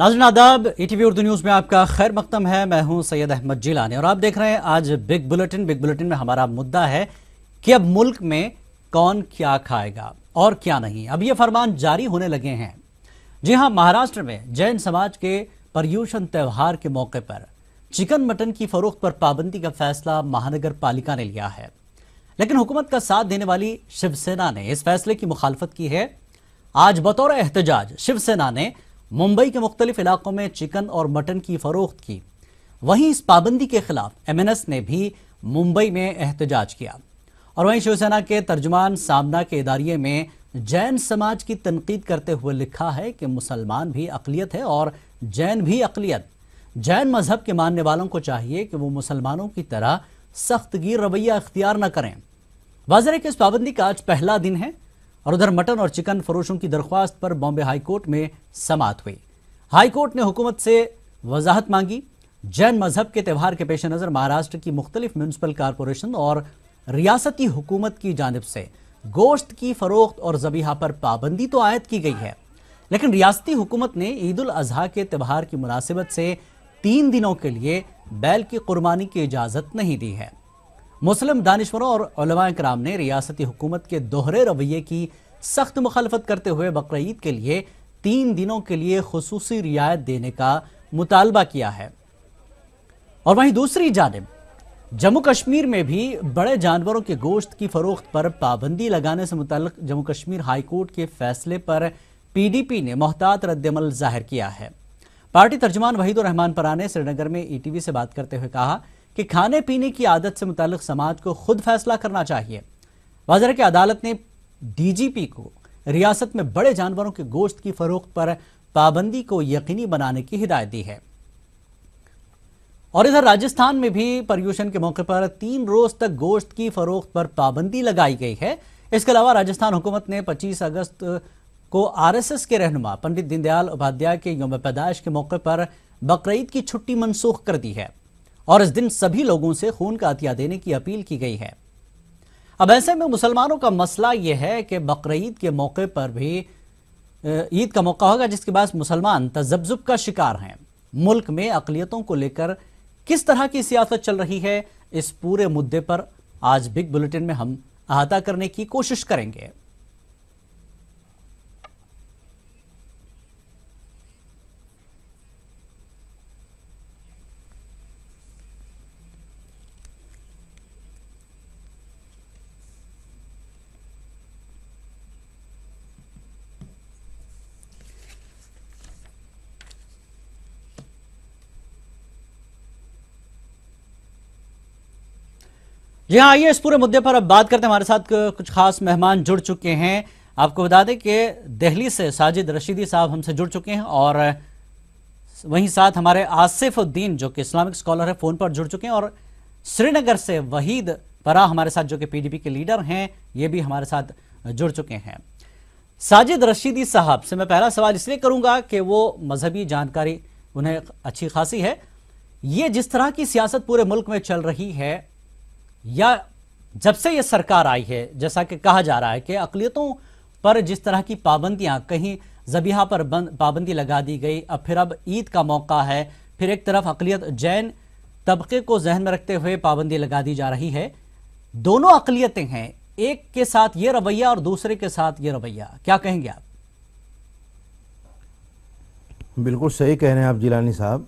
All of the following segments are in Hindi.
नाज़रीन आदाब, ईटीवी उर्दू न्यूज़ में आपका खैर मकदम है। मैं हूं सैयद अहमद जिलानी और आप देख रहे हैं आज बिग बुलेटिन। बिग बुलेटिन में हमारा मुद्दा है कि अब मुल्क में कौन क्या खाएगा और क्या नहीं। अब ये फरमान जारी होने लगे हैं। जी हां, महाराष्ट्र में जैन समाज के पर्युषण त्यौहार के मौके पर चिकन मटन की फरोख्त पर पाबंदी का फैसला महानगर पालिका ने लिया है, लेकिन हुकूमत का साथ देने वाली शिवसेना ने इस फैसले की मुखालफत की है। आज बतौर एहतजाज शिवसेना ने मुंबई के मुख्तलिफ इलाकों में चिकन और मटन की फरोख्त की। वहीं इस पाबंदी के खिलाफ एमएनएस ने भी मुंबई में एहतजाज किया और वहीं शिवसेना के तर्जुमान सामना के इदारिये में जैन समाज की तनकीद करते हुए लिखा है कि मुसलमान भी अक़लियत है और जैन भी अक़लियत। जैन मजहब के मानने वालों को चाहिए कि वो मुसलमानों की तरह सख्तगीर रवैया इख्तियार न करें। वाज़ेह है कि इस पाबंदी का आज पहला दिन है और उधर मटन और चिकन फरोशों की दरख्वास्त पर बॉम्बे हाई कोर्ट में समाअत हुई। हाई कोर्ट ने हुकूमत से वजाहत मांगी। जैन मजहब के त्यौहार के पेश नज़र महाराष्ट्र की मुख्तलिफ म्यूनसिपल कारपोरेशन और रियासती हुकूमत की जानिब से गोश्त की फरोख्त और ज़बीहा पर पाबंदी तो आयद की गई है, लेकिन रियासती हुकूमत ने ईद उल अजहा के त्यौहार की मुनासिबत से 3 दिनों के लिए बैल की कुर्बानी की इजाज़त नहीं दी है। मुस्लिम दानिशवरों और उलमा कराम ने रियासती हुकूमत के दोहरे रवैये की सख्त मुखालफत करते हुए बकरीद के लिए 3 दिनों के लिए खुसूसी रियायत देने का मुतालबा किया है। और वहीं दूसरी जानिब जम्मू कश्मीर में भी बड़े जानवरों के गोश्त की फरोख्त पर पाबंदी लगाने से मुताल्लिक जम्मू कश्मीर हाई कोर्ट के फैसले पर पीडीपी ने मोहतात रद्दमल जाहिर किया है। पार्टी तर्जुमान वहीदुर रहमान परा ने श्रीनगर में ईटीवी से बात करते हुए कहा कि खाने पीने की आदत से मुताल्लिक समाज को खुद फैसला करना चाहिए। वाज़ेह है कि अदालत ने डीजीपी को रियासत में बड़े जानवरों के गोश्त की फरोख्त पर पाबंदी को यकीनी बनाने की हिदायत दी है। और इधर राजस्थान में भी पर्युषण के मौके पर 3 रोज तक गोश्त की फरोख्त पर पाबंदी लगाई गई है। इसके अलावा राजस्थान हुकूमत ने 25 अगस्त को आरएसएस के रहनुमा पंडित दीनदयाल उपाध्याय के यौम पैदाइश के मौके पर बकरीद की छुट्टी मनसूख कर दी है और इस दिन सभी लोगों से खून का अतिया देने की अपील की गई है। अब ऐसे में मुसलमानों का मसला यह है कि बकरीद के मौके पर भी ईद का मौका होगा, जिसके बाद मुसलमान तजब्जुब का शिकार हैं। मुल्क में अक़लियतों को लेकर किस तरह की सियासत चल रही है, इस पूरे मुद्दे पर आज बिग बुलेटिन में हम अहाता करने की कोशिश करेंगे। जी हाँ, आइए इस पूरे मुद्दे पर अब बात करते हैं। हमारे साथ कुछ खास मेहमान जुड़ चुके हैं। आपको बता दें कि दिल्ली से साजिद रशीदी साहब हमसे जुड़ चुके हैं और वहीं साथ हमारे आसिफ उद्दीन जो कि इस्लामिक स्कॉलर है फ़ोन पर जुड़ चुके हैं और श्रीनगर से वहीद परा हमारे साथ जो कि पीडीपी के लीडर हैं ये भी हमारे साथ जुड़ चुके हैं। साजिद रशीदी साहब से मैं पहला सवाल इसलिए करूँगा कि वो मजहबी जानकारी उन्हें अच्छी खासी है। ये जिस तरह की सियासत पूरे मुल्क में चल रही है या जब से ये सरकार आई है, जैसा कि कहा जा रहा है कि अक़लियतों पर जिस तरह की पाबंदियां, कहीं ज़बीहा पर पाबंदी लगा दी गई, अब फिर अब ईद का मौका है, फिर एक तरफ अक़लियत जैन तबके को जहन में रखते हुए पाबंदी लगा दी जा रही है। दोनों अक़लियतें हैं, एक के साथ ये रवैया और दूसरे के साथ ये रवैया, क्या कहेंगे आप? बिल्कुल सही कह रहे हैं आप जिलानी साहब।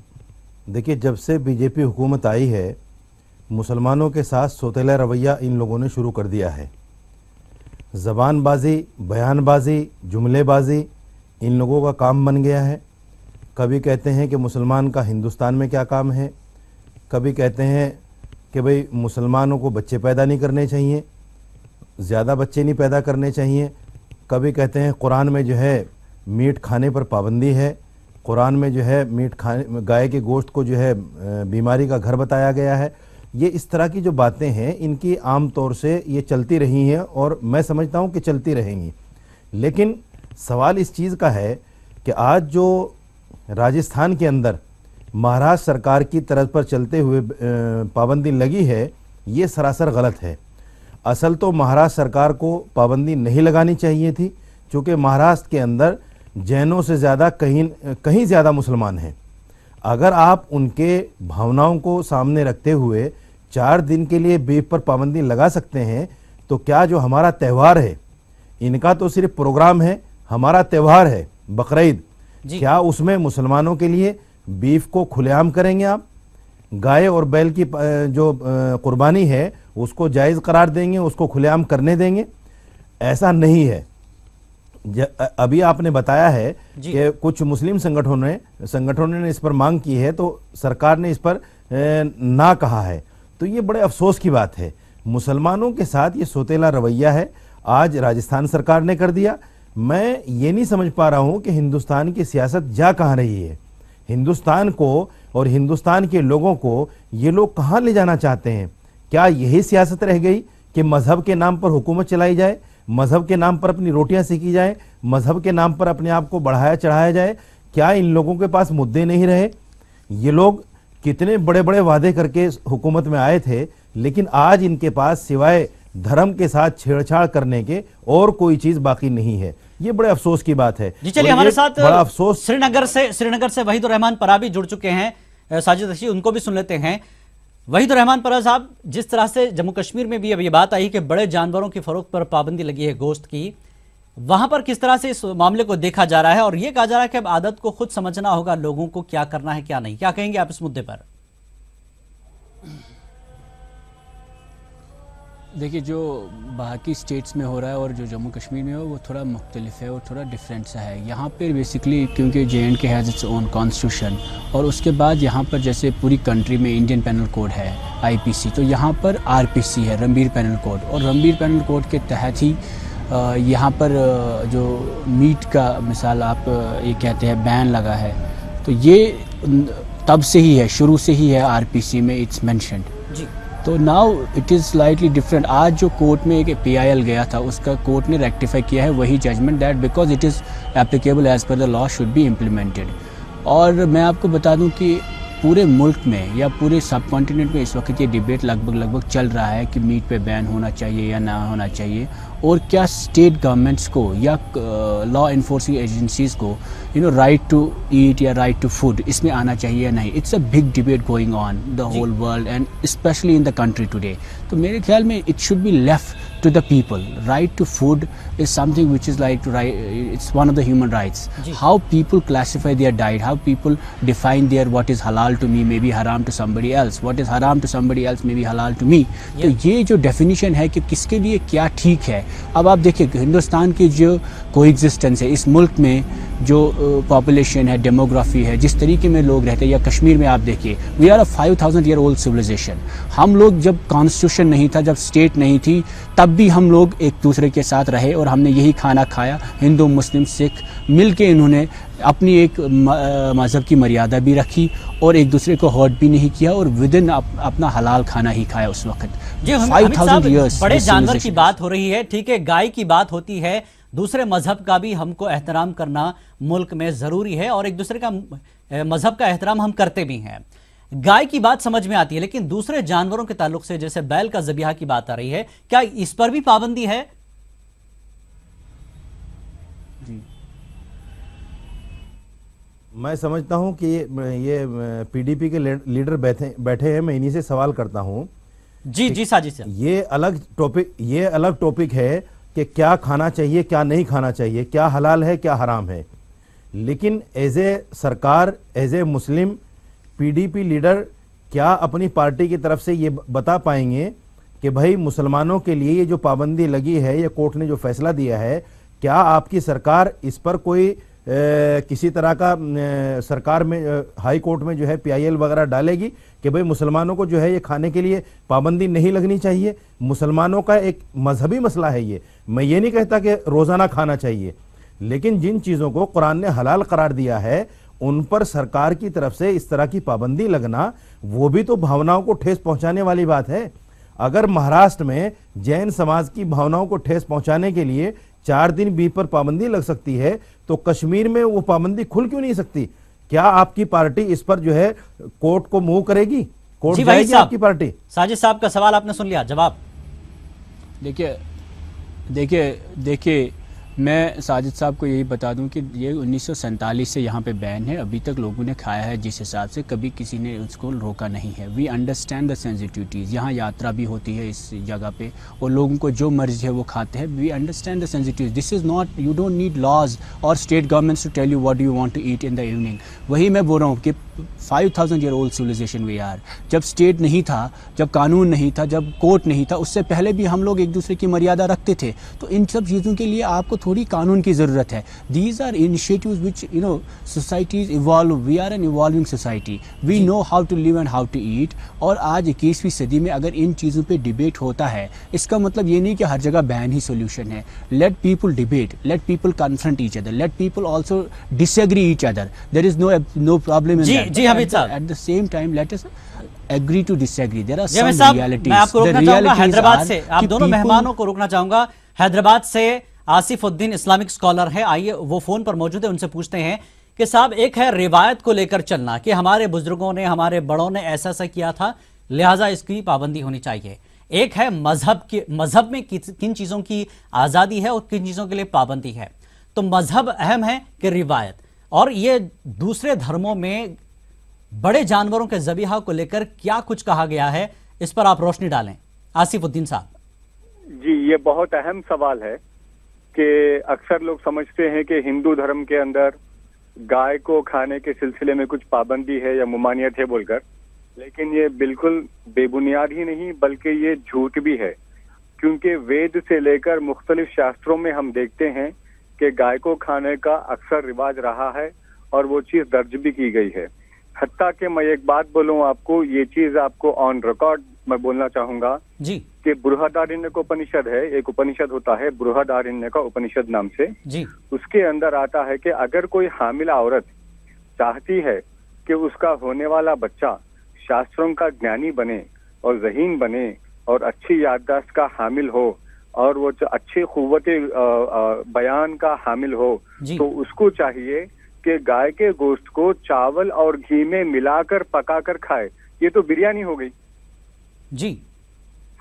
देखिए, जब से बीजेपी हुकूमत आई है मुसलमानों के साथ सौतेला रवैया इन लोगों ने शुरू कर दिया है। ज़बानबाजी, बयानबाजी, जुमलेबाजी इन लोगों का काम बन गया है। कभी कहते हैं कि मुसलमान का हिंदुस्तान में क्या काम है, कभी कहते हैं कि भाई मुसलमानों को बच्चे पैदा नहीं करने चाहिए, ज़्यादा बच्चे नहीं पैदा करने चाहिए। कभी कहते हैं कुरान में जो है मीट खाने पर पाबंदी है, कुरान में जो है मीट खाने, गाय के गोश्त को जो है बीमारी का घर बताया गया है। ये इस तरह की जो बातें हैं इनकी आम तौर से ये चलती रही हैं और मैं समझता हूँ कि चलती रहेंगी। लेकिन सवाल इस चीज़ का है कि आज जो राजस्थान के अंदर महाराष्ट्र सरकार की तरफ पर चलते हुए पाबंदी लगी है ये सरासर गलत है। असल तो महाराष्ट्र सरकार को पाबंदी नहीं लगानी चाहिए थी, क्योंकि महाराष्ट्र के अंदर जैनों से ज़्यादा कहीं ज़्यादा मुसलमान हैं। अगर आप उनके भावनाओं को सामने रखते हुए 4 दिन के लिए बीफ पर पाबंदी लगा सकते हैं, तो क्या जो हमारा त्यौहार है, इनका तो सिर्फ प्रोग्राम है, हमारा त्यौहार है बकरीद, क्या उसमें मुसलमानों के लिए बीफ को खुलेआम करेंगे आप? गाय और बैल की जो कुर्बानी है उसको जायज़ करार देंगे, उसको खुलेआम करने देंगे? ऐसा नहीं है। अभी आपने बताया है कि कुछ मुस्लिम संगठनों ने इस पर मांग की है, तो सरकार ने इस पर ना कहा है, तो ये बड़े अफसोस की बात है। मुसलमानों के साथ ये सौतेला रवैया है, आज राजस्थान सरकार ने कर दिया। मैं ये नहीं समझ पा रहा हूँ कि हिंदुस्तान की सियासत जा कहाँ रही है। हिंदुस्तान को और हिंदुस्तान के लोगों को ये लोग कहाँ ले जाना चाहते हैं? क्या यही सियासत रह गई कि मजहब के नाम पर हुकूमत चलाई जाए, मजहब के नाम पर अपनी रोटियां सेकी जाए, मजहब के नाम पर अपने आप को बढ़ाया चढ़ाया जाए? क्या इन लोगों के पास मुद्दे नहीं रहे? ये लोग कितने बड़े बड़े वादे करके हुकूमत में आए थे, लेकिन आज इनके पास सिवाय धर्म के साथ छेड़छाड़ करने के और कोई चीज बाकी नहीं है। ये बड़े अफसोस की बात है। जी चलिए, हमारे साथ बड़ा अफसोस श्रीनगर से वहीदुर रहमान पराबी जुड़ चुके हैं। साजिद रशीद, उनको भी सुन लेते हैं। वहीदुर रहमान परा साहब, जिस तरह से जम्मू कश्मीर में भी अब ये बात आई कि बड़े जानवरों की फरोख्त पर पाबंदी लगी है, गोश्त की, वहां पर किस तरह से इस मामले को देखा जा रहा है और यह कहा जा रहा है कि अब आदत को खुद समझना होगा लोगों को, क्या करना है क्या नहीं? क्या कहेंगे आप इस मुद्दे पर? देखिए, जो बाकी स्टेट्स में हो रहा है और जो जम्मू कश्मीर में हो वो थोड़ा मुख्तलिफ है और थोड़ा डिफरेंट सा है। यहाँ पर बेसिकली क्योंकि JNK has its own constitution, और उसके बाद यहाँ पर जैसे पूरी कंट्री में इंडियन पेनल कोड है IPC, तो यहाँ पर RPC है, रणबीर पेनल कोड, और रणबीर पेनल कोड के तहत ही यहाँ पर जो मीट का मिसाल आप ये कहते हैं बैन लगा है, तो ये तब से ही है, शुरू से ही है RPC में इट्स मेंशन्ड जी। तो now it is slightly different. आज जो कोर्ट में एक PIL गया था, उसका कोर्ट ने रेक्टिफाई किया है वही judgement that because it is applicable as per the law should be implemented. और मैं आपको बता दूं कि पूरे मुल्क में या पूरे सब कॉन्टिनेंट में इस वक्त ये डिबेट लगभग चल रहा है कि मीट पे बैन होना चाहिए या ना होना चाहिए, और क्या स्टेट गवर्नमेंट्स को या लॉ इन्फोर्सिंग एजेंसीज़ को राइट टू ईट या राइट टू फूड इसमें आना चाहिए या नहीं। It's a big debate going on the whole world and specially in the country today. तो मेरे ख्याल में it should be left to the people. Right to food is something which is like it's one of the human rights. How people classify their diet, how people define their what is halal to me may be haram to somebody else, what is haram to somebody else may be halal to me. तो ये जो definition है कि किसके लिए क्या ठीक है, अब आप देखिए हिंदुस्तान की जो कोएग्जिस्टेंस है, इस मुल्क में जो पॉपुलेशन है, डेमोग्राफी है, जिस तरीके में लोग रहते हैं, या कश्मीर में आप देखिए, we are a 5000 year old civilization. हम लोग जब कॉन्स्टिट्यूशन नहीं था, जब स्टेट नहीं थी, तब भी हम लोग एक दूसरे के साथ रहे और हमने यही खाना खाया। हिंदू मुस्लिम सिख मिल के इन्होंने अपनी एक मज़हब की मर्यादा भी रखी और एक दूसरे को हर्ट भी नहीं किया, और विद इन अपना हलाल खाना ही खाया उस वक्त। जी, 5000 years बड़े जानवर की बात हो रही है, ठीक है, गाय की बात होती है, दूसरे मजहब का भी हमको एहतराम करना मुल्क में ज़रूरी है और एक दूसरे का मजहब का एहतराम हम करते भी हैं। गाय की बात समझ में आती है, लेकिन दूसरे जानवरों के ताल्लुक से जैसे बैल का ज़बिहा की बात आ रही है, क्या इस पर भी पाबंदी है? जी, मैं समझता हूं कि ये PDP के लीडर बैठे हैं, मैं इन्हीं से सवाल करता हूं। जी साजिद साहब, ये अलग टॉपिक है कि क्या खाना चाहिए क्या नहीं खाना चाहिए, क्या हलाल है क्या हराम है, लेकिन एज ए सरकार, as a Muslim PDP leader क्या अपनी पार्टी की तरफ से ये बता पाएंगे कि भाई मुसलमानों के लिए ये जो पाबंदी लगी है, ये कोर्ट ने जो फैसला दिया है, क्या आपकी सरकार इस पर कोई किसी तरह का सरकार में हाई कोर्ट में जो है PIL वगैरह डालेगी कि भाई मुसलमानों को जो है ये खाने के लिए पाबंदी नहीं लगनी चाहिए? मुसलमानों का एक मजहबी मसला है ये। मैं ये नहीं कहता कि रोज़ाना खाना चाहिए, लेकिन जिन चीज़ों को कुरान ने हलाल करार दिया है उन पर सरकार की तरफ से इस तरह की पाबंदी लगना, वो भी तो भावनाओं को ठेस पहुंचाने वाली बात है। अगर महाराष्ट्र में जैन समाज की भावनाओं को ठेस पहुंचाने के लिए 4 दिन बीफ पर पाबंदी लग सकती है, तो कश्मीर में वो पाबंदी खुल क्यों नहीं सकती? क्या आपकी पार्टी इस पर जो है कोर्ट को मूव करेगी? कोर्ट जाएगी आपकी पार्टी? साजिद साहब का सवाल आपने सुन लिया, जवाब देखिए मैं साजिद साहब को यही बता दूं कि ये 1947 से यहाँ पे बैन है, अभी तक लोगों ने खाया है जिस हिसाब से, कभी किसी ने उसको रोका नहीं है। वी अंडरस्टैंड द सेंसिटिविटीज़, यहाँ यात्रा भी होती है इस जगह पे और लोगों को जो मर्जी है वो खाते हैं। We understand the sensitivities, this is not, you don't need laws or state governments to tell you what you want to eat in the evening. वही मैं बोल रहा हूँ कि 5000 year old civilization we are. जब स्टेट नहीं था, जब कानून नहीं था, जब कोर्ट नहीं था, उससे पहले भी हम लोग एक दूसरे की मर्यादा रखते थे। तो इन सब चीज़ों के लिए आपको थोड़ी कानून की ज़रूरत है। These are initiatives which societies evolve, we are an evolving society, we know how to live and how to eat. और आज 21वीं सदी में अगर इन चीज़ों पे डिबेट होता है, इसका मतलब ये नहीं कि हर जगह बैन ही सोल्यूशन है। Let people debate, let people confront each other, let people also disagree each other, there is no problem in that. जी Hamid sahab, at the same time let us agree to disagree. There are Jameel some sahab, realities. मैं आपको रोकना चाहूंगा हैदराबाद से, आप दोनों मेहमानों को रोकना चाहूंगा। हैदराबाद से आसिफ उद्दीन इस्लामिक स्कॉलर है, आइए वो फोन पर मौजूद है, उनसे पूछते हैं कि साहब, एक है रिवायत को लेकर चलना कि हमारे बुजुर्गों ने, हमारे बड़ों ने ऐसा ऐसा किया था, लिहाजा इसकी पाबंदी होनी चाहिए। एक है मजहब में किन चीजों की आजादी है और किन चीजों के लिए पाबंदी है। तो मजहब अहम है कि रिवायत? और ये दूसरे धर्मों में बड़े जानवरों के ज़बीहा को लेकर क्या कुछ कहा गया है, इस पर आप रोशनी डालें आसिफ उद्दीन साहब। जी, ये बहुत अहम सवाल है कि अक्सर लोग समझते हैं कि हिंदू धर्म के अंदर गाय को खाने के सिलसिले में कुछ पाबंदी है या मुमानियत है बोलकर, लेकिन ये बिल्कुल बेबुनियाद ही नहीं बल्कि ये झूठ भी है। क्योंकि वेद से लेकर मुख्तलिफ शास्त्रों में हम देखते हैं कि गाय को खाने का अक्सर रिवाज रहा है और वो चीज़ दर्ज भी की गई है। हत्ता कि मैं एक बात बोलूं आपको, ये चीज़ आपको ऑन रिकॉर्ड मैं बोलना चाहूंगा जी कि बृहदारण्यक उपनिषद है, एक उपनिषद होता है बृहदारण्यक उपनिषद नाम से, जी उसके अंदर आता है कि अगर कोई हामिला औरत चाहती है कि उसका होने वाला बच्चा शास्त्रों का ज्ञानी बने और ज़हीन बने और अच्छी याददाश्त का हामिल हो और वो अच्छे कुव्वते बयान का हामिल हो, तो उसको चाहिए कि गाय के गोश्त को चावल और घी में मिलाकर पकाकर खाए। ये तो बिरयानी हो गई जी,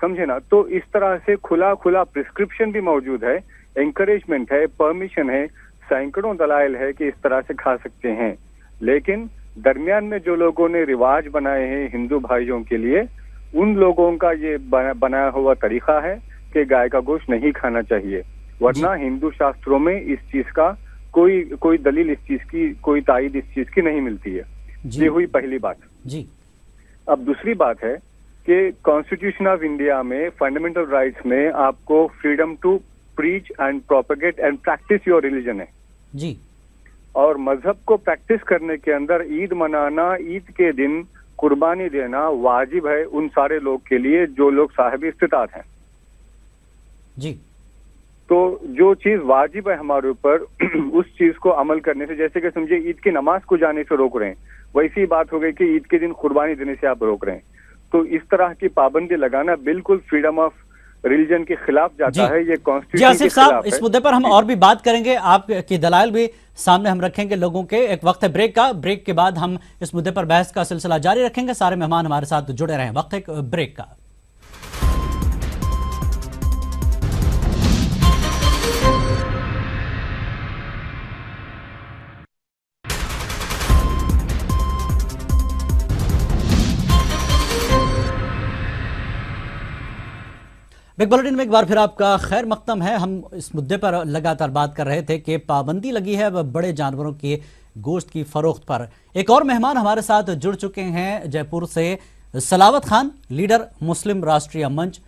समझे ना। तो इस तरह से खुला खुला प्रिस्क्रिप्शन भी मौजूद है, एंकरेजमेंट है, परमिशन है, सैकड़ों दलाइल है कि इस तरह से खा सकते हैं। लेकिन दरमियान में जो लोगों ने रिवाज बनाए हैं हिंदू भाइयों के लिए, उन लोगों का ये बनाया हुआ तरीका है कि गाय का गोश्त नहीं खाना चाहिए, वरना हिंदू शास्त्रों में इस चीज का कोई दलील, इस चीज की कोई तायद इस चीज की नहीं मिलती है। ये हुई पहली बात जी। अब दूसरी बात है कि कॉन्स्टिट्यूशन ऑफ इंडिया में फंडामेंटल राइट्स में आपको freedom to preach and propagate and practise your religion है जी। और मजहब को प्रैक्टिस करने के अंदर ईद मनाना, ईद के दिन कुर्बानी देना वाजिब है उन सारे लोग के लिए जो लोग साहिब इस्तिताअत हैं जी। तो जो चीज वाजिब है हमारे ऊपर उस चीज को अमल करने से, जैसे कि समझे ईद की नमाज को जाने से रोक रहे हैं, वैसी बात हो गई कि ईद के दिन कुर्बानी देने से आप रोक रहे हैं। तो इस तरह की पाबंदी लगाना बिल्कुल फ्रीडम ऑफ रिलीजन के खिलाफ जाता है। ये कॉन्स्टिट्यूशन के खिलाफ है। इस मुद्दे पर हम और भी बात करेंगे, आपकी दलाइल भी सामने हम रखेंगे लोगों के। एक वक्त है ब्रेक का, ब्रेक के बाद हम इस मुद्दे पर बहस का सिलसिला जारी रखेंगे। सारे मेहमान हमारे साथ जुड़े रहें। वक्त है ब्रेक का। बिग बुलेटिन में एक बार फिर आपका खैर मकदम है। हम इस मुद्दे पर लगातार बात कर रहे थे कि पाबंदी लगी है बड़े जानवरों के गोश्त की फरोख्त पर। एक और मेहमान हमारे साथ जुड़ चुके हैं जयपुर से, सलावत खान, लीडर मुस्लिम राष्ट्रीय मंच।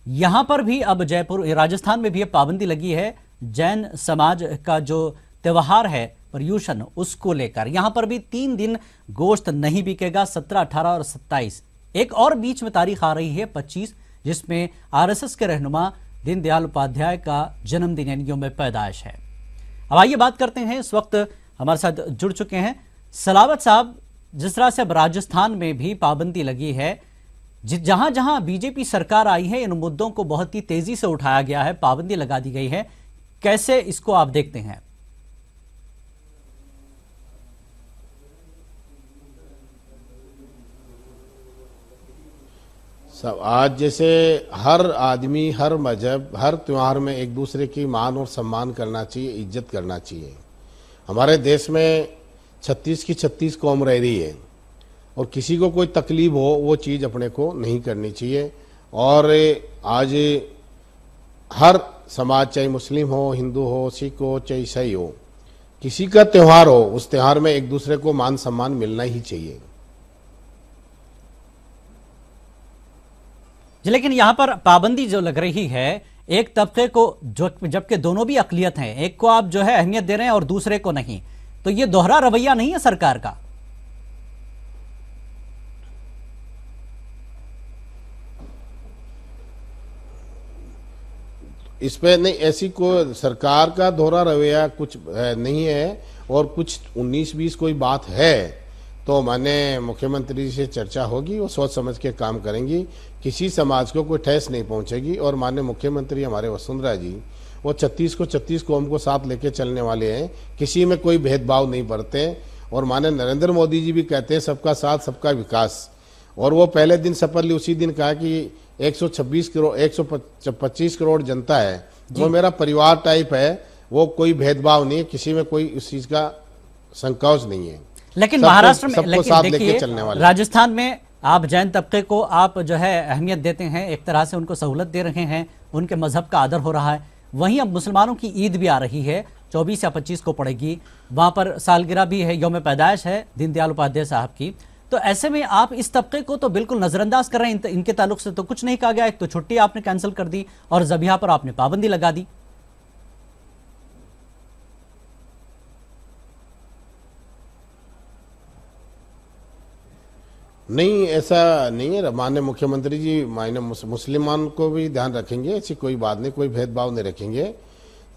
यहाँ पर भी अब जयपुर, राजस्थान में भी अब पाबंदी लगी है जैन समाज का जो त्यौहार है पर्यूषण, उसको लेकर। यहाँ पर भी 3 दिन गोश्त नहीं बिकेगा, 17, 18 और 27। एक और बीच में तारीख आ रही है 25, जिसमें आरएसएस के रहनुमा दीनदयाल उपाध्याय का जन्मदिन यानी यौम पैदाइश है। अब आइए बात करते हैं, इस वक्त हमारे साथ जुड़ चुके हैं सलावत साहब। जिस तरह से अब राजस्थान में भी पाबंदी लगी है, जहां जहां बीजेपी सरकार आई है, इन मुद्दों को बहुत ही तेजी से उठाया गया है, पाबंदी लगा दी गई है। कैसे इसको आप देखते हैं? सब आज जैसे हर आदमी, हर मजहब, हर त्यौहार में एक दूसरे की मान और सम्मान करना चाहिए, इज्जत करना चाहिए। हमारे देश में 36 की 36 कौम रह रही है और किसी को कोई तकलीफ हो वो चीज़ अपने को नहीं करनी चाहिए। और आज हर समाज, चाहे मुस्लिम हो, हिंदू हो, सिख हो, चाहे ईसाई हो, किसी का त्यौहार हो, उस त्यौहार में एक दूसरे को मान सम्मान मिलना ही चाहिए। जी, लेकिन यहाँ पर पाबंदी जो लग रही है एक तबके को, जो जबकि दोनों भी अकलियत हैं, एक को आप जो है अहमियत दे रहे हैं और दूसरे को नहीं, तो ये दोहरा रवैया नहीं है सरकार का? इस पे नहीं, ऐसी कोई सरकार का दोहरा रवैया कुछ नहीं है। और कुछ 19-20 कोई बात है तो माननीय मुख्यमंत्री से चर्चा होगी, वो सोच समझ के काम करेंगी, किसी समाज को कोई ठेस नहीं पहुंचेगी। और माननीय मुख्यमंत्री हमारे वसुंधरा जी, वो 36 को 36 कौम को साथ लेके चलने वाले हैं, किसी में कोई भेदभाव नहीं बरते। और माननीय नरेंद्र मोदी जी भी कहते हैं सबका साथ सबका विकास। और वो पहले दिन शपथ ली, उसी दिन कहा कि 126 करोड़ 125 करोड़ जनता है, वो मेरा परिवार टाइप है, वो कोई भेदभाव नहीं है, किसी में कोई उस चीज का संकोच नहीं है। लेकिन महाराष्ट्र में, सबको लेकिन साथ लेके देखिए चलने वाले। राजस्थान में आप जैन तबके को आप जो है अहमियत देते हैं, एक तरह से उनको सहूलत दे रहे हैं, उनके मजहब का आदर हो रहा है। वहीं अब मुसलमानों की ईद भी आ रही है, 24 या 25 को पड़ेगी, वहां पर सालगिरह भी है, यौम पैदाइश है दीनदयाल उपाध्याय साहब की। तो ऐसे में आप इस तबके को तो बिल्कुल नजरअंदाज कर रहे हैं। इनके ताल्लुक से तो कुछ नहीं कहा गया, एक तो छुट्टी आपने कैंसिल कर दी और ज़बिहा पर आपने पाबंदी लगा दी। नहीं, ऐसा नहीं है। माननीय मुख्यमंत्री जी मायने मुसलमान को भी ध्यान रखेंगे, ऐसी कोई बात नहीं, कोई भेदभाव नहीं रखेंगे।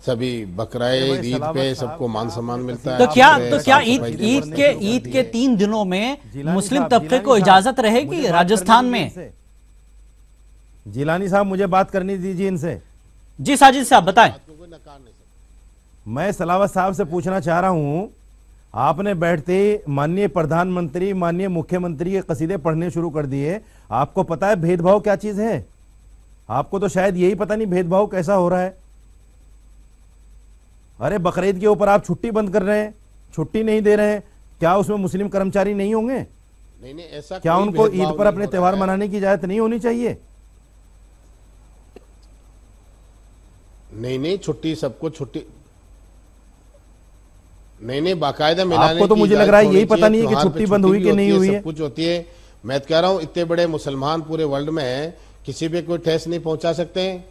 सभी बकराईद, ईद पे सबको मान सम्मान मिलता है। तो क्या ईद के 3 दिनों में मुस्लिम तबके को इजाजत रहेगी राजस्थान में? जिलानी साहब मुझे बात करनी दीजिए इनसे। जी साजिद साहब बताएं। मैं सलावत साहब से पूछना चाह रहा हूं, आपने बैठते माननीय प्रधानमंत्री, माननीय मुख्यमंत्री के कसीदे पढ़ने शुरू कर दिए। आपको पता है भेदभाव क्या चीज है? आपको तो शायद यही पता नहीं भेदभाव कैसा हो रहा है। अरे बकरीद के ऊपर आप छुट्टी बंद कर रहे हैं, छुट्टी नहीं दे रहे हैं, क्या उसमें मुस्लिम कर्मचारी नहीं होंगे? नहीं, ऐसा क्या उनको ईद पर अपने त्यौहार मनाने की इजाजत नहीं होनी चाहिए? नहीं, छुट्टी सबको छुट्टी नहीं, बाकायदा मिलाने आपको तो मुझे लग रहा है यही पता नहीं है कि छुट्टी बंद हुई कि नहीं हुई है। सब कुछ होती है। मैं कह रहा हूं इतने बड़े मुसलमान पूरे वर्ल्ड में हैं, किसी पे कोई ठेस नहीं पहुंचा सकते हैं।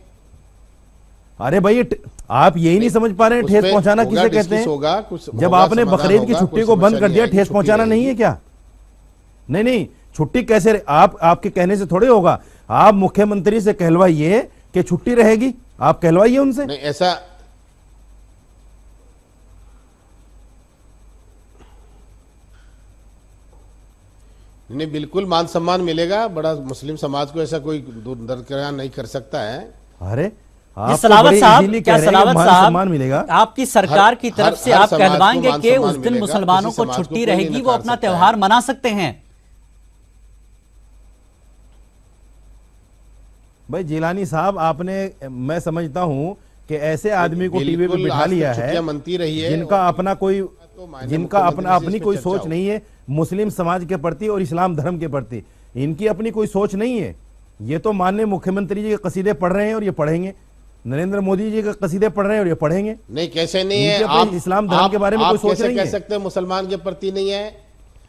अरे भाई आप यही नहीं समझ पा रहे हैं, ठेस पहुंचाना किसे कहते हैं? जब आपने बकरीद की छुट्टी को बंद कर दिया, ठेस पहुंचाना नहीं है क्या? नहीं, छुट्टी कैसे आपके कहने से थोड़े होगा। आप मुख्यमंत्री से कहलवाइए कि छुट्टी रहेगी, आप कहलवाइए उनसे। नहीं, ऐसा नहीं, बिल्कुल मान सम्मान मिलेगा। बड़ा मुस्लिम समाज को ऐसा कोई दरकिनार नहीं कर सकता है। अरे सलावत साहब, क्या सलावत साहब मिलेगा आपकी सरकार की तरफ से आप कहलवाएंगे कि उस दिन मुसलमानों को छुट्टी रहेगी, वो अपना त्यौहार मना सकते हैं? भाई जिलानी साहब, आपने, मैं समझता हूं कि ऐसे आदमी को टीवी पे बिठा लिया है मनती रही है, जिनका अपनी कोई सोच नहीं है मुस्लिम समाज के प्रति और इस्लाम धर्म के प्रति। इनकी अपनी कोई सोच नहीं है। ये तो माननीय मुख्यमंत्री जी के कसीदे पढ़ रहे हैं और ये पढ़ेंगे, नरेंद्र मोदी जी के कसीदे पढ़ रहे हैं और ये पढ़ेंगे। नहीं, कैसे नहीं है? आप इस्लाम धर्म के बारे में कोई सोच नहीं कह सकते मुसलमान के प्रति नहीं है?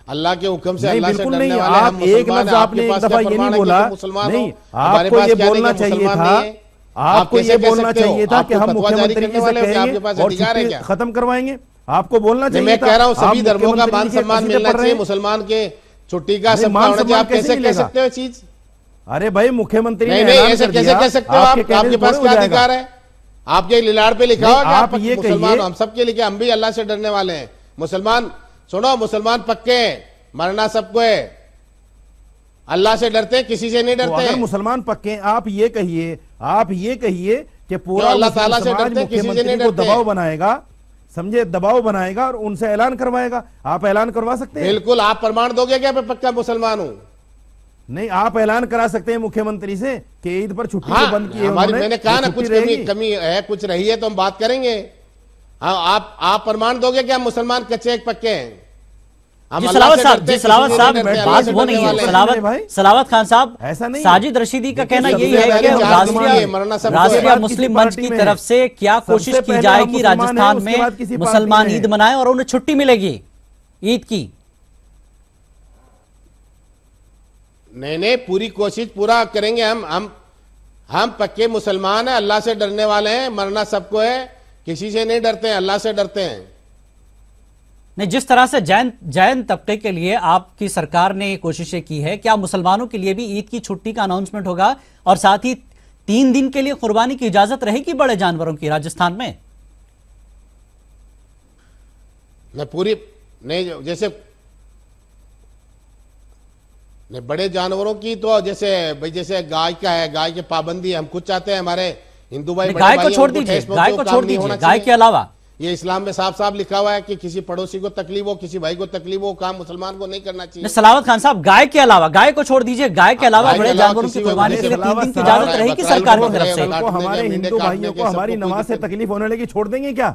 अल्लाह के हुक्म से, अल्लाह से बिल्कुल डरने नहीं। वाले आप एक लफ्ज आपने एक दफा ये नहीं बोला। नहीं, आपको ये बोलना चाहिए था, आपको ये बोलना चाहिए था कि हम मुख्यमंत्री जी से कहेंगे और छुट्टी खत्म करवाएंगे। आपको बोलना चाहिए। मैं कह रहा हूं सभी धर्मों का मान सम्मान मिलना चाहिए, मुसलमान के छुट्टी का सम्मान होना चाहिए। आप कैसे कह सकते हो चीज? अरे भाई मुख्यमंत्री नहीं, ऐसे कैसे कह सकते हो आप? आपके पास क्या अधिकार है? आपके लिलाड़ पे लिखा हो आप ये मुसलमान, हम सबके लिखे, हम भी अल्लाह से डरने वाले हैं। मुसलमान सुनो, मुसलमान पक्के हैं, मरना सबको है, अल्लाह से डरते हैं, किसी से नहीं डरते। अगर मुसलमान पक्के हैं, आप ये कहिए कि पूरा अल्लाह ताला से डरते हैं, किसी से नहीं डरते। दबाव बनाएगा, समझे, दबाव बनाएगा और उनसे ऐलान करवाएगा। आप ऐलान करवा सकते हैं? बिल्कुल। आप प्रमाण दोगे क्या मैं पक्का मुसलमान हूं? नहीं, आप ऐलान करा सकते हैं मुख्यमंत्री से कि ईद पर छुट्टी हाँ, तो बंद की है हमारी, उन्होंने, मैंने कहा ना छुट्टी कुछ रहेगी। कमी है, कुछ रही है तो हम बात करेंगे। हाँ, आप प्रमाण दोगे कि हम मुसलमान कच्चे एक पक्के हैं? हम जी अल्लाह सलावत से साहब, डरते जी हैं, सलावत किसी से साहब, नहीं डरते, अल्लाह बात से वो डरने नहीं है। वाले हैं। सलावत खान साहब, ऐसा नहीं है। साजिद रशीदी का कहना सबसे यही है पहले कि चार दुनिया है, मरना सबको है। राष्ट्रीय बात मुस्लिम किसी मंच पार्टी की में तरफ है। से क्या सबसे कोशिश की पहले जाएगी हम मुसलमान हैं, राजस्थान उसके बाद किसी में पार्टी मुसलमान में ईद है। मनाएं और उन्हें छुट्टी मिलेगी ईद की? नहीं, पूरी कोशिश पूरा करेंगे। हम पक्के मुसलमान हैं, अल्लाह से डरने वाले हैं, मरना सबको है, किसी से नहीं डरते हैं, अल्लाह से डरते हैं। नहीं, जिस तरह से जैन तबके के लिए आपकी सरकार ने ये कोशिशें की है, क्या मुसलमानों के लिए भी ईद की छुट्टी का अनाउंसमेंट होगा और साथ ही 3 दिन के लिए कुर्बानी की इजाजत रहेगी बड़े जानवरों की राजस्थान में? नहीं, जैसे नहीं, बड़े जानवरों की तो जैसे गाय का है, गाय की पाबंदी है। हम खुद चाहते हैं हमारे हिंदू भाई बड़े गाय भाई को हैं, छोड़ उनको दीजिए, ठेस पहुंचे, गाय वो को काम छोड़ नहीं होना दीजिए, गाय चाहिए। के अलावा ये इस्लाम में साफ साफ लिखा हुआ है कि किसी पड़ोसी को तकलीफ हो, किसी भाई को तकलीफ हो, काम मुसलमान को नहीं करना चाहिए। सलावत खान साहब, गाय के अलावा, गाय को छोड़ दीजिए, गाय के अलावा गाय के बड़े अलावा जानवरों की किसी को कुर्बानी के लिए 3 दिन की सलावत इजाजत रहेगी साहब, सरकार की बकरा तरफ से? बकरा को हमारे काटने के, हिंदू काटने भाइयों के, को हमारी सबको नमाज से कोई तकलीफ होने लगी, छोड़ देंगे क्या?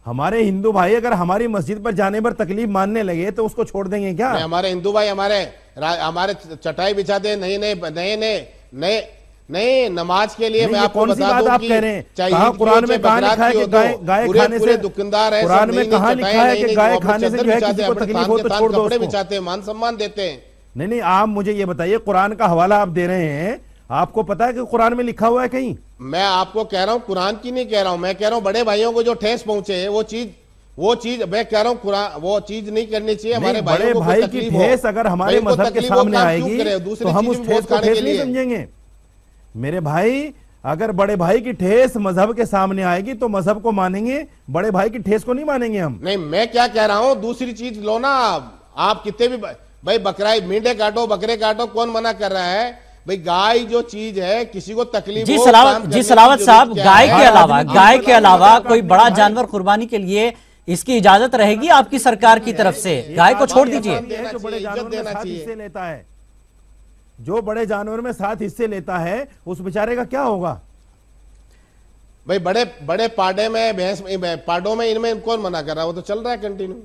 हमारे हिंदू भाई अगर हमारी मस्जिद पर जाने पर तकलीफ मानने लगे तो उसको छोड़ देंगे क्या? हमारे हिंदू भाई हमारे चटाई बिछाते हैं, नहीं, नमाज के लिए मैं आपको बता दूं आप कि कह रहे हैं, चाहे कहाँ ईद की कुरान हो, में चाहे कहाँ बकरात लिखा है की कि हो, गाय खाने पूरे से दुकानदार है, कुरान सब में नई कहाँ नई लिखा चटाई, है कि नई गाय नई खाने से चादर जो है बिछाते किसी हैं, को अपने तकलीफ थान हो के तो थान छोड़ दो कपड़े उसको। बिछाते हैं, मान सम्मान देते हैं। नहीं, आप मुझे ये बताइए, कुरान का हवाला आप दे रहे हैं, आपको पता है कि कुरान में लिखा हुआ है कहीं? मैं आपको कह रहा हूं, कुरान की नहीं कह रहा हूं, मैं कह रहा हूं बड़े भाइयों को जो ठेस पहुंचे, वो चीज मैं कह रहा हूं, कुरान वो चीज नहीं करनी चाहिए। हमारे बड़े भाई की ठेस अगर हमारे मजहब के सामने आएगी तो हम उस ठेस को ठेस नहीं समझेंगे। मेरे भाई, अगर बड़े भाई की ठेस मजहब के सामने आएगी तो मजहब को मानेंगे, बड़े भाई की ठेस को नहीं मानेंगे हम। नहीं, मैं क्या कह रहा हूं, दूसरी चीज लो ना। आप कितने भी भाई बकरा मींढे काटो, बकरे काटो, कौन मना कर रहा है? भाई गाय जो चीज है, किसी को तकलीफ जी हो, सलावत साहब, गाय के अलावा कोई बड़ा जानवर कुर्बानी के लिए इसकी इजाजत रहेगी आपकी सरकार की तरफ से? गाय को छोड़ दीजिए। जो बड़े जानवर में 7 हिस्से लेता है, जो बड़े जानवर में 7 हिस्से लेता है, उस बेचारे का क्या होगा? भाई बड़े पाडे में, भैंस पाडों में, इनमें कौन मना कर रहा है? वो तो चल रहा है कंटिन्यू।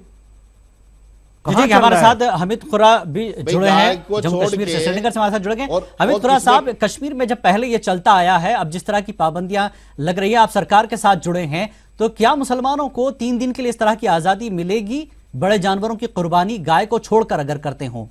जी, हमारे साथ हमिद खुरा भी जुड़े हैं, जम्मू कश्मीर से, श्रीनगर से हमारे साथ जुड़ गए। हमिद खुरा साहब, कश्मीर में जब पहले ये चलता आया है, अब जिस तरह की पाबंदियां लग रही है, आप सरकार के साथ जुड़े हैं, तो क्या मुसलमानों को 3 दिन के लिए इस तरह की आजादी मिलेगी बड़े जानवरों की कुर्बानी गाय को छोड़कर अगर करते हो?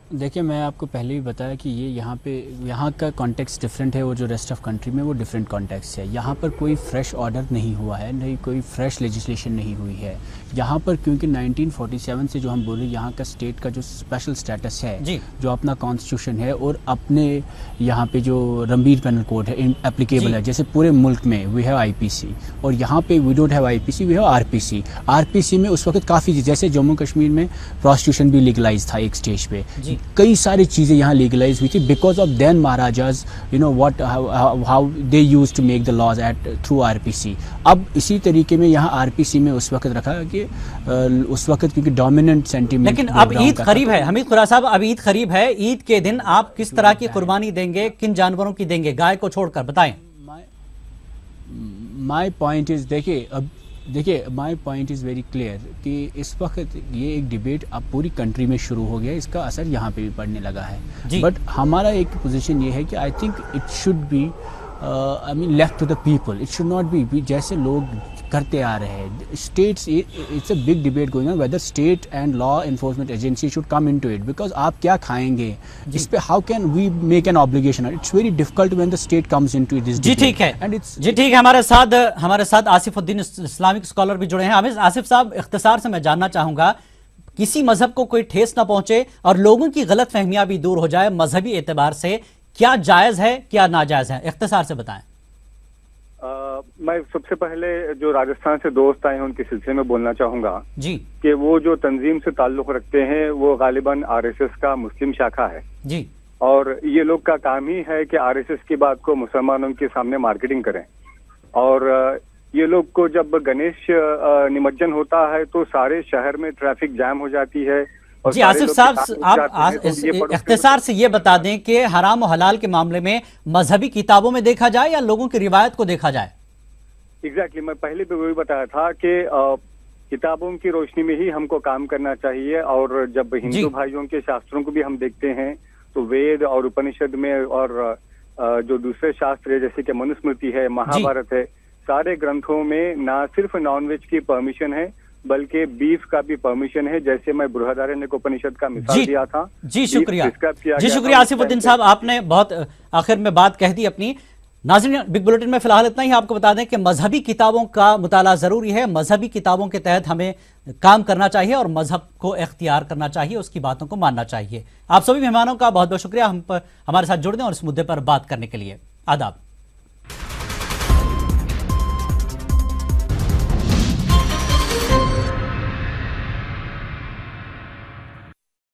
देखिए, मैं आपको पहले ही बताया कि ये यहाँ का कॉन्टेक्स्ट डिफरेंट है और जो रेस्ट ऑफ कंट्री में वो डिफरेंट कॉन्टेक्स्ट है। यहाँ पर कोई फ्रेश ऑर्डर नहीं हुआ है, नहीं कोई फ्रेश लेजिस्लेशन नहीं हुई है यहाँ पर, क्योंकि 1947 से जो हम बोल रहे हैं, यहाँ का स्टेट का जो स्पेशल स्टेटस है, जो अपना कॉन्स्टिट्यूशन है और अपने यहाँ पे जो रणबीर पेनल कोड है एप्लीकेबल है। जैसे पूरे मुल्क में वी हैव IPC और यहाँ पे we don't have IPC, we have RPC में उस वक्त काफ़ी, जैसे जम्मू कश्मीर में प्रोस्टिट्यूशन भी लीगलाइज था एक स्टेज पे, कई सारी चीज़ें यहाँ लीगलाइज हुई थी because of then maharajas, you know what, how they use to make the laws at through RPC। अब इसी तरीके में यहाँ RPC में उस वक्त रखा कि उस वक्त क्योंकि डोमिनेंट सेंटीमेंट। लेकिन अब ईद करीब है हमीद खुरा साहब, अब ईद करीब है, ईद के दिन आप किस तरह की कुर्बानी देंगे, किन जानवरों की देंगे, गाय को छोड़कर? बताएं। माय पॉइंट इज, देखिए my point is very clear कि इस वक्त ये एक डिबेट अब पूरी कंट्री में शुरू हो गया, इसका असर यहाँ पे भी पड़ने लगा है। बट हमारा एक पोजीशन ये है कि I think it should be I mean left to the people, it should not be जैसे लोग करते आ रहे हैं। States, it's a big debate going on whether state and law enforcement agency should come into it, because आप क्या खाएंगे इस पे, how can we make an obligation? It's very difficult when the state comes into this. जी ठीक है, एंड इट्स जी ठीक है। हमारे साथ आसिफुद्दीन इस्लामिक स्कॉलर भी जुड़े हैं। आसिफ साहब, इख्तिसार से मैं जानना चाहूंगा, किसी मजहब को कोई ठेस ना पहुंचे और लोगों की गलत फहमियां भी दूर हो जाए मजहबी एतबार से, क्या जायज है क्या नाजायज है, इख्तिसार से बताएं। मैं सबसे पहले जो राजस्थान से दोस्त आए हैं उनके सिलसिले में बोलना चाहूंगा जी कि वो जो तंजीम से ताल्लुक रखते हैं वो गालिबन RSS का मुस्लिम शाखा है जी, और ये लोग का काम ही है कि RSS की बात को मुसलमानों के सामने मार्केटिंग करें। और ये लोग को जब गणेश निमज्जन होता है तो सारे शहर में ट्रैफिक जैम हो जाती है। और जी सारे आसिफ लोग साहब, किसान रुक आप जाते हैं, तो ये पड़ोसियों इख्तिसार से ये बता दें कि हराम और हलाल के मामले में मजहबी किताबों में देखा जाए या लोगों की रिवायत को देखा जाए? एग्जैक्टली मैं पहले भी वही बताया था कि किताबों की रोशनी में ही हमको काम करना चाहिए। और जब हिंदू भाइयों के शास्त्रों को भी हम देखते हैं तो वेद और उपनिषद में और जो दूसरे शास्त्र है जैसे कि मनुस्मृति है, महाभारत है, सारे ग्रंथों में ना सिर्फ नॉनवेज की परमिशन है बल्कि बीफ का भी परमिशन है। जैसे मैं बृहदारण्यक उपनिषद का मिसाल दिया था। जी शुक्रिया, जी शुक्रिया आसिफुद्दीन साहब, आपने बहुत आखिर में बात कह दी अपनी। नाज़रीन, बिग बुलेटिन में फिलहाल इतना ही। आपको बता दें कि मजहबी किताबों का मुताला जरूरी है, मजहबी किताबों के तहत हमें काम करना चाहिए और मजहब को इख्तियार करना चाहिए, उसकी बातों को मानना चाहिए। आप सभी मेहमानों का बहुत बहुत शुक्रिया हम पर हमारे साथ जुड़ने और इस मुद्दे पर बात करने के लिए। आदाब।